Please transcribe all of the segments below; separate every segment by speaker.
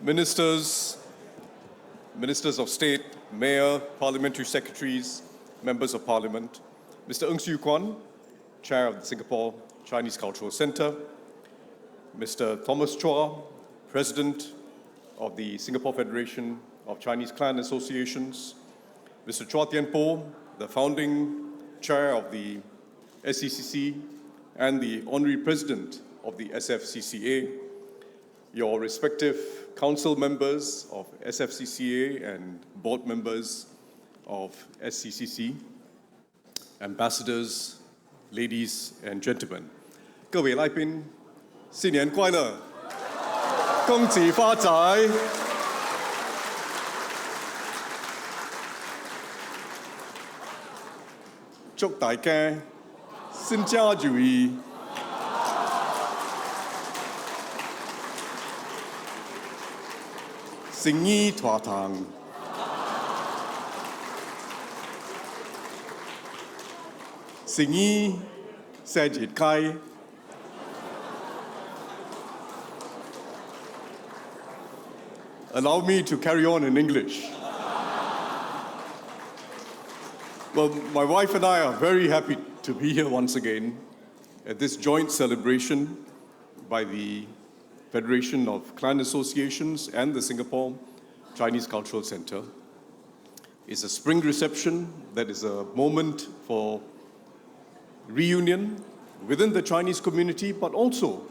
Speaker 1: ministers, ministers of state, mayor, parliamentary secretaries, members of parliament, Mr. Ng Siu Kwan, chair of the Singapore Chinese Cultural Centre, Mr. Thomas Chua, president of the Singapore Federation of Chinese Clan Associations, Mr. Chua Tian Po, the founding chair of the SCCC and the honorary president of the SFCCA, your respective council members of SFCCA and board members of SCCC, ambassadors, ladies and gentlemen. 各位来宾，新年快乐，恭喜发财。祝大家新家如意，生意发达，生意世界开。Allow me to carry on in English. Well, my wife and I are very happy to be here once again at this joint celebration by the Federation of Clan Associations and the Singapore Chinese Cultural Centre. It's a spring reception that is a moment for reunion within the Chinese community, but also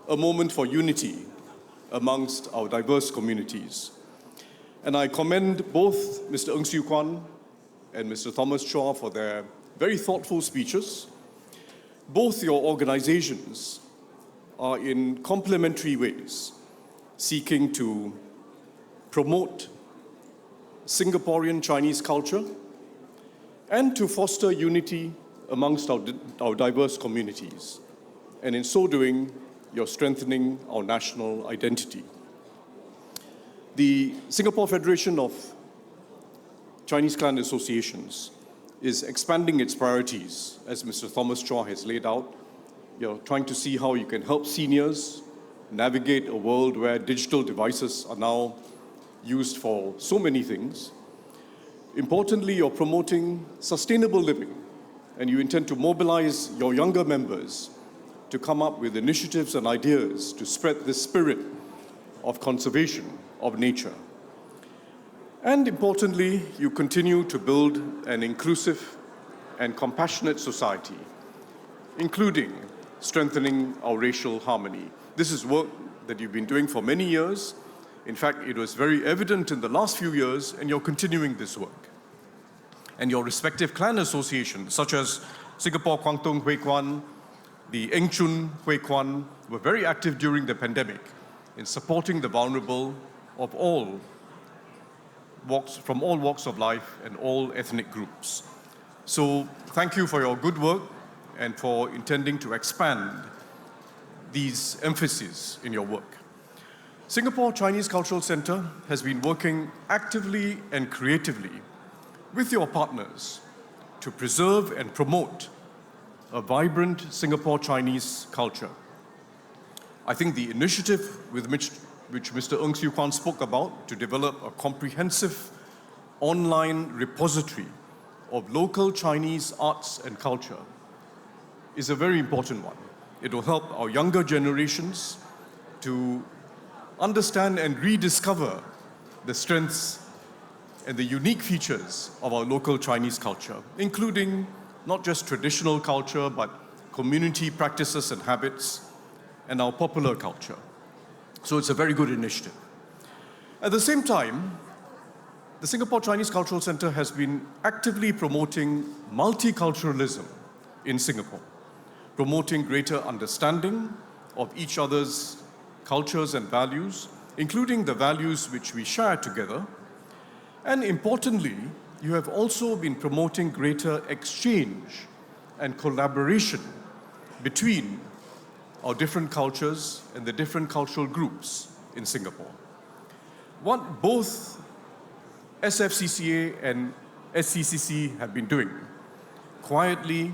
Speaker 1: a moment for unity amongst our diverse communities. And I commend both Mr. Ng Siu Kwan and Mr. Thomas Chua for their very thoughtful speeches. Both your organizations are in complementary ways seeking to promote Singaporean Chinese culture and to foster unity amongst our diverse communities. And in so doing, you're strengthening our national identity. The Singapore Federation of Chinese Clan Associations is expanding its priorities, as Mr. Thomas Chua has laid out. You're trying to see how you can help seniors navigate a world where digital devices are now used for so many things. Importantly, you're promoting sustainable living, and you intend to mobilize your younger members to come up with initiatives and ideas to spread the spirit of conservation of nature. And importantly, you continue to build an inclusive and compassionate society, including strengthening our racial harmony. This is work that you've been doing for many years. In fact, it was very evident in the last few years, and you're continuing this work. And your respective clan associations, such as Singapore Kwangtung Hui Kwan, the Eng Chun Hui Kwan, were very active during the pandemic in supporting the vulnerable of all walks, from all walks of life and all ethnic groups. So thank you for your good work and for intending to expand these emphases in your work. Singapore Chinese Cultural Centre has been working actively and creatively with your partners to preserve and promote a vibrant Singapore Chinese culture. I think the initiative with which Mr. Ng Siu Kwan spoke about to develop a comprehensive online repository of local Chinese arts and culture is a very important one. It will help our younger generations to understand and rediscover the strengths and the unique features of our local Chinese culture, including not just traditional culture, but community practices and habits, and our popular culture. So it's a very good initiative. At the same time, the Singapore Chinese Cultural Centre has been actively promoting multiculturalism in Singapore, promoting greater understanding of each other's cultures and values, including the values which we share together. And importantly, you have also been promoting greater exchange and collaboration between our different cultures and the different cultural groups in Singapore. What both SFCCA and SCCC have been doing, quietly,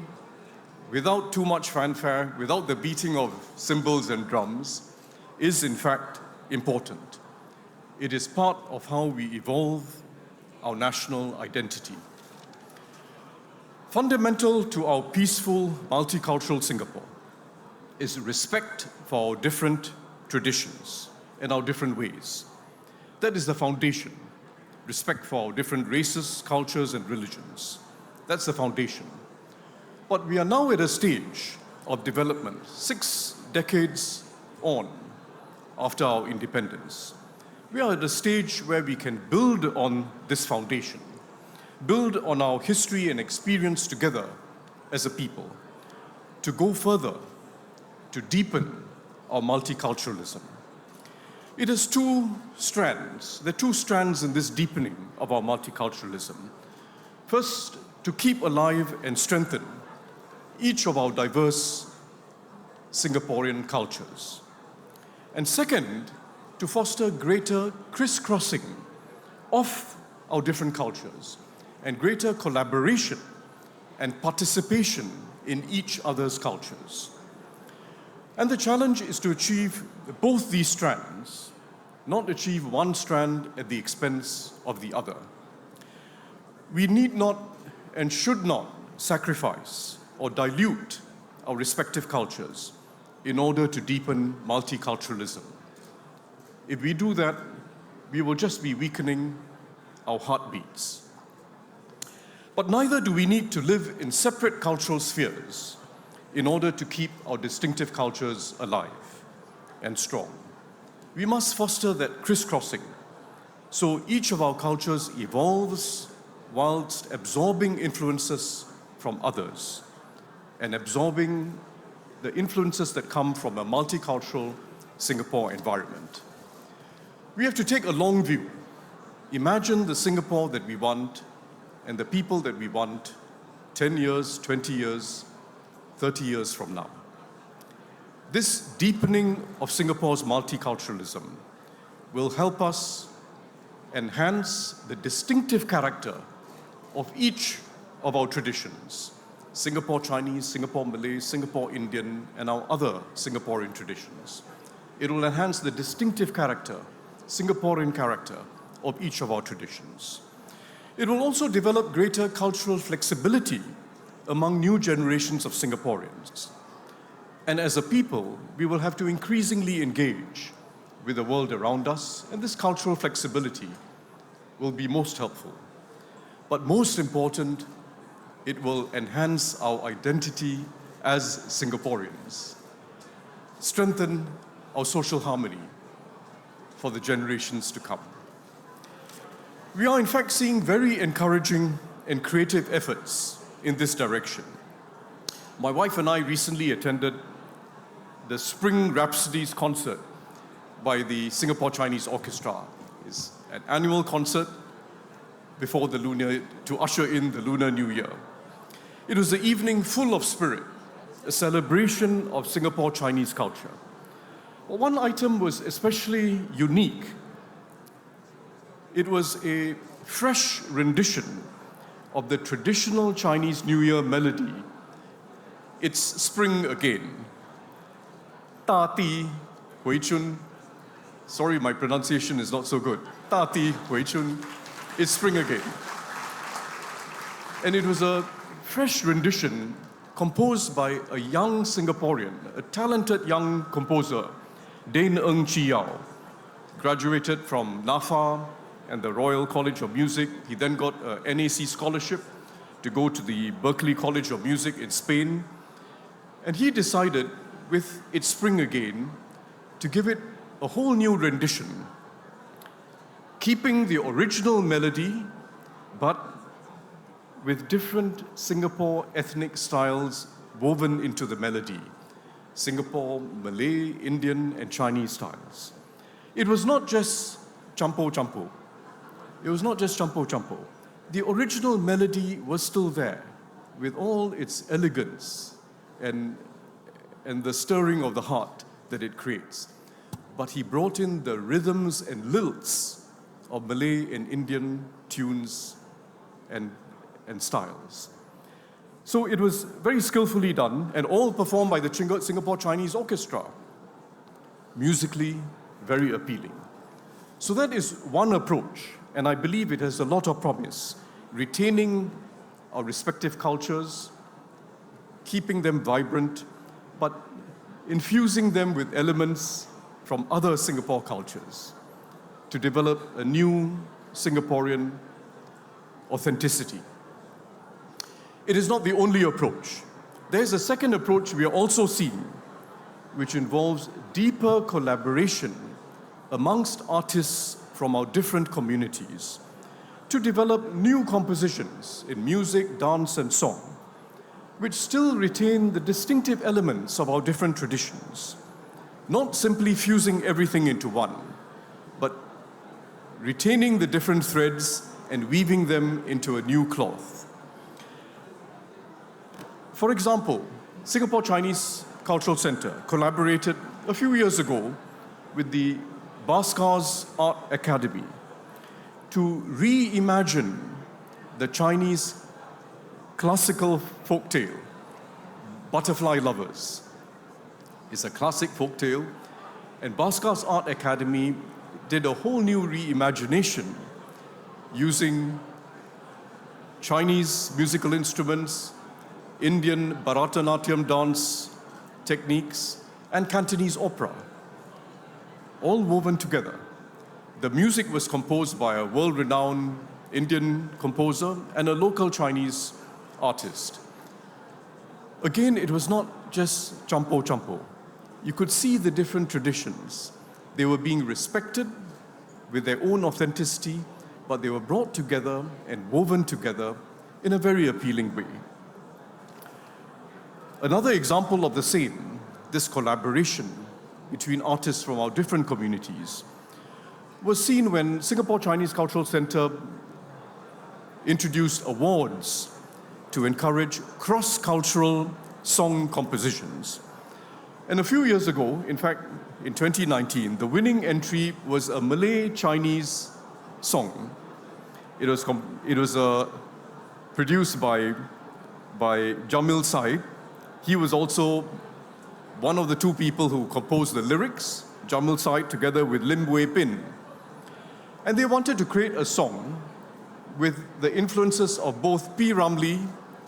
Speaker 1: without too much fanfare, without the beating of cymbals and drums, is in fact important. It is part of how we evolve our national identity. Fundamental to our peaceful, multicultural Singapore is respect for our different traditions and our different ways. That is the foundation. Respect for our different races, cultures, and religions. That's the foundation. But we are now at a stage of development, 6 decades on after our independence. We are at a stage where we can build on this foundation, build on our history and experience together as a people, to go further, to deepen our multiculturalism. It has 2 strands. There are 2 strands in this deepening of our multiculturalism. First, to keep alive and strengthen each of our diverse Singaporean cultures. And second, to foster greater crisscrossing of our different cultures and greater collaboration and participation in each other's cultures. And the challenge is to achieve both these strands, not achieve one strand at the expense of the other. We need not and should not sacrifice or dilute our respective cultures in order to deepen multiculturalism. If we do that, we will just be weakening our heartbeats. But neither do we need to live in separate cultural spheres in order to keep our distinctive cultures alive and strong. We must foster that crisscrossing so each of our cultures evolves whilst absorbing influences from others and absorbing the influences that come from a multicultural Singapore environment. We have to take a long view. Imagine the Singapore that we want and the people that we want 10 years, 20 years, 30 years from now. This deepening of Singapore's multiculturalism will help us enhance the distinctive character of each of our traditions, Singapore Chinese, Singapore Malay, Singapore Indian, and our other Singaporean traditions. It will enhance the distinctive character, Singaporean character, of each of our traditions. It will also develop greater cultural flexibility among new generations of Singaporeans. And as a people, we will have to increasingly engage with the world around us, and this cultural flexibility will be most helpful. But most important, it will enhance our identity as Singaporeans, strengthen our social harmony for the generations to come. We are in fact seeing very encouraging and creative efforts in this direction. My wife and I recently attended the Spring Rhapsodies concert by the Singapore Chinese Orchestra. It's an annual concert before to usher in the Lunar New Year. It was an evening full of spirit, a celebration of Singapore Chinese culture. Well, one item was especially unique. It was a fresh rendition of the traditional Chinese New Year melody. It's Spring Again. Ta Ti Hui Chun. Sorry, my pronunciation is not so good. Ta Ti Hui Chun. It's Spring Again. And it was a fresh rendition composed by a young Singaporean, a talented young composer, Dane Ng Chi Yao. Graduated from NAFA and the Royal College of Music. He then got a NAC scholarship to go to the Berklee College of Music in Spain. And he decided, with It's Spring Again, to give it a whole new rendition, keeping the original melody, but with different Singapore ethnic styles woven into the melody. Singapore, Malay, Indian, and Chinese styles. It was not just Campo Campo. It was not just Campo Campo. The original melody was still there, with all its elegance and the stirring of the heart that it creates. But he brought in the rhythms and lilts of Malay and Indian tunes and styles. So it was very skillfully done, and all performed by the Singapore Chinese Orchestra. Musically, very appealing. So that is one approach, and I believe it has a lot of promise, retaining our respective cultures, keeping them vibrant, but infusing them with elements from other Singapore cultures to develop a new Singaporean authenticity. It is not the only approach. There's a second approach we are also seeing, which involves deeper collaboration amongst artists from our different communities to develop new compositions in music, dance, and song, which still retain the distinctive elements of our different traditions, not simply fusing everything into one, but retaining the different threads and weaving them into a new cloth. For example, Singapore Chinese Cultural Centre collaborated a few years ago with the Baskars Art Academy to reimagine the Chinese classical folktale, Butterfly Lovers. It's a classic folktale, and Baskars Art Academy did a whole new reimagination using Chinese musical instruments, Indian Bharatanatyam dance techniques, and Cantonese opera, all woven together. The music was composed by a world-renowned Indian composer and a local Chinese artist. Again, it was not just champo. You could see the different traditions. They were being respected with their own authenticity, but they were brought together and woven together in a very appealing way. Another example of the same, this collaboration between artists from our different communities, was seen when Singapore Chinese Cultural Centre introduced awards to encourage cross-cultural song compositions. And a few years ago, in fact, in 2019, the winning entry was a Malay-Chinese song. It was produced by Jamil Said. He was also one of the two people who composed the lyrics, Jamil Said together with Lim Wei Pin. And they wanted to create a song with the influences of both P. Ramlee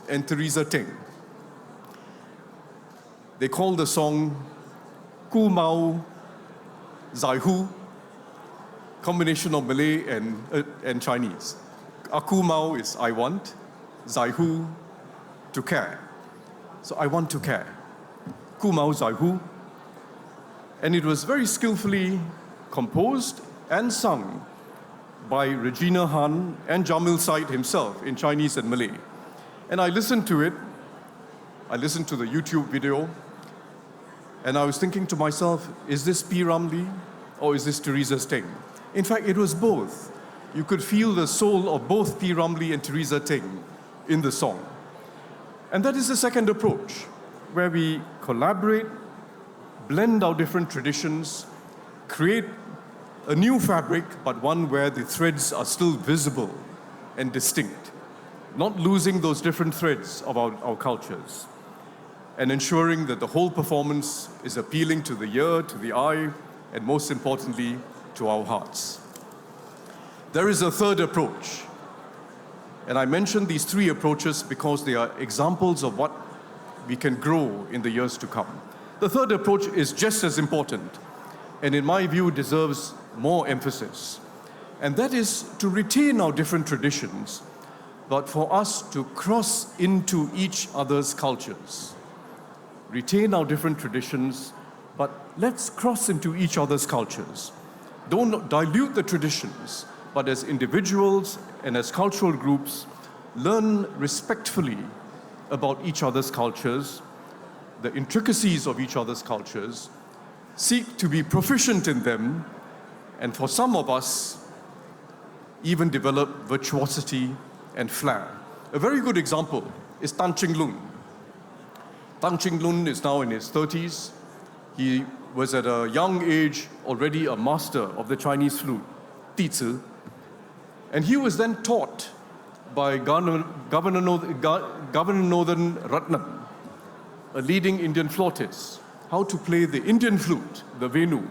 Speaker 1: and Theresa Teng. They called the song Ku Mau Zai Hu, combination of Malay and Chinese. Aku Mau is I want, Zai Hu, to care. So I want to care. Ku Mau Zai Hu. And it was very skillfully composed and sung by Regina Han and Jamil Said himself in Chinese and Malay. And I listened to it. I listened to the YouTube video. And I was thinking to myself, is this P. Ramlee or is this Theresa Teng? In fact, it was both. You could feel the soul of both P. Ramlee and Theresa Teng in the song. And that is the second approach, where we collaborate, blend our different traditions, create a new fabric, but one where the threads are still visible and distinct, not losing those different threads of our cultures, and ensuring that the whole performance is appealing to the ear, to the eye, and most importantly, to our hearts. There is a third approach, and I mention these three approaches because they are examples of what we can grow in the years to come. The third approach is just as important, and in my view deserves more emphasis, and that is to retain our different traditions, but for us to cross into each other's cultures. Retain our different traditions, but let's cross into each other's cultures. Don't dilute the traditions, but as individuals and as cultural groups, learn respectfully about each other's cultures, the intricacies of each other's cultures, seek to be proficient in them, and for some of us, even develop virtuosity and flair. A very good example is Tan Ching Lun. Tan Ching Lun is now in his 30s. He was at a young age already a master of the Chinese flute, Di Zi. And he was then taught by Governor Northern Ratnam, a leading Indian flautist, how to play the Indian flute, the Venu.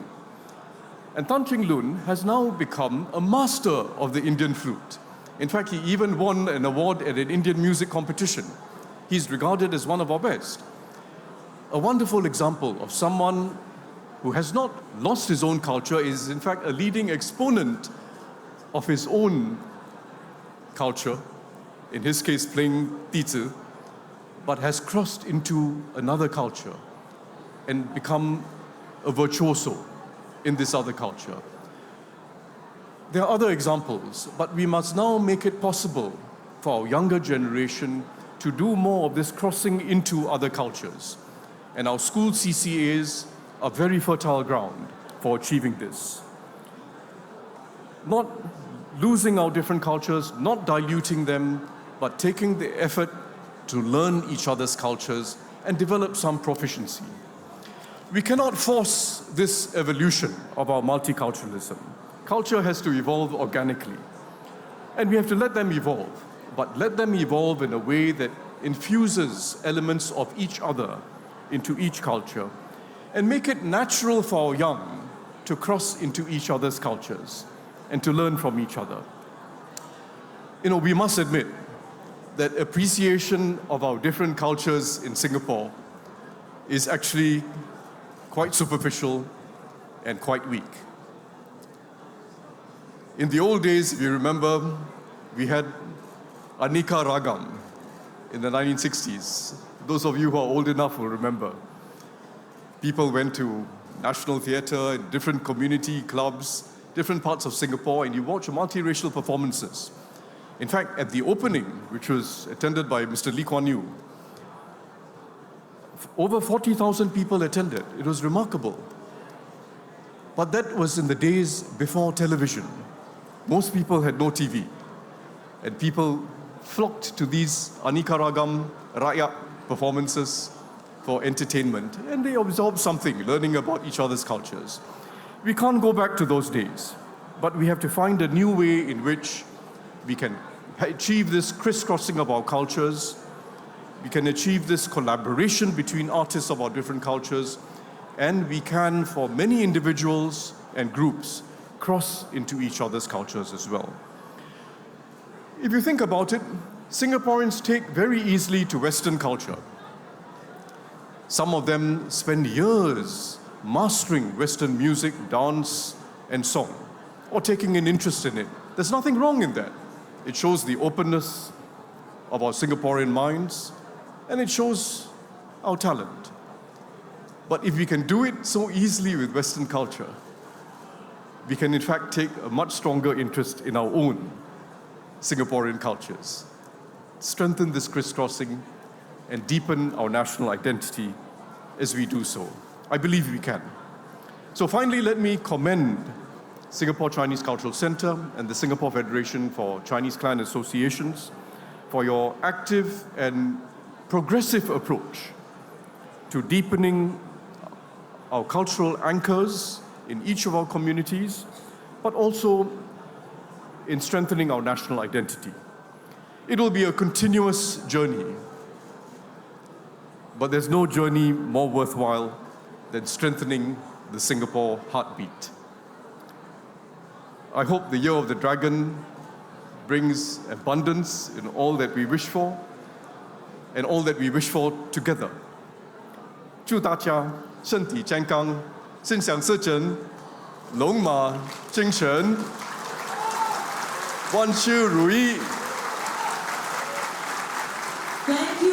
Speaker 1: And Tan Ching Lun has now become a master of the Indian flute. In fact, he even won an award at an Indian music competition. He's regarded as one of our best. A wonderful example of someone who has not lost his own culture, is in fact a leading exponent of his own culture, in his case playing Dizi, but has crossed into another culture and become a virtuoso in this other culture. There are other examples, but we must now make it possible for our younger generation to do more of this crossing into other cultures. And our school CCAs are very fertile ground for achieving this. Not losing our different cultures, not diluting them, but taking the effort to learn each other's cultures and develop some proficiency. We cannot force this evolution of our multiculturalism. Culture has to evolve organically. And we have to let them evolve, but let them evolve in a way that infuses elements of each other into each culture and make it natural for our young to cross into each other's cultures and to learn from each other. We must admit that appreciation of our different cultures in Singapore is actually quite superficial and quite weak. In the old days, if you remember, we had Aneka Ragam in the 1960s. Those of you who are old enough will remember. People went to National Theatre, different community clubs, different parts of Singapore, and you watch multiracial performances. In fact, at the opening, which was attended by Mr. Lee Kuan Yew, over 40,000 people attended. It was remarkable. But that was in the days before television. Most people had no TV. And people flocked to these Aneka Ragam Rakyat performances for entertainment. And they absorbed something, learning about each other's cultures. We can't go back to those days. But we have to find a new way in which we can achieve this crisscrossing of our cultures. We can achieve this collaboration between artists of our different cultures. And we can, for many individuals and groups, cross into each other's cultures as well. If you think about it, Singaporeans take very easily to Western culture. Some of them spend years mastering Western music, dance, and song, or taking an interest in it. There's nothing wrong in that. It shows the openness of our Singaporean minds, and it shows our talent. But if we can do it so easily with Western culture, we can in fact take a much stronger interest in our own Singaporean cultures, strengthen this crisscrossing, and deepen our national identity as we do so. I believe we can. So finally, let me commend Singapore Chinese Cultural Centre and the Singapore Federation for Chinese Clan Associations for your active and progressive approach to deepening our cultural anchors in each of our communities, but also in strengthening our national identity. It will be a continuous journey, but there's no journey more worthwhile than strengthening the Singapore heartbeat. I hope the Year of the Dragon brings abundance in all that we wish for, and all that we wish for together. 祝大家身体健康，心想事成，龙马精神，万事如意。
Speaker 2: Thank you.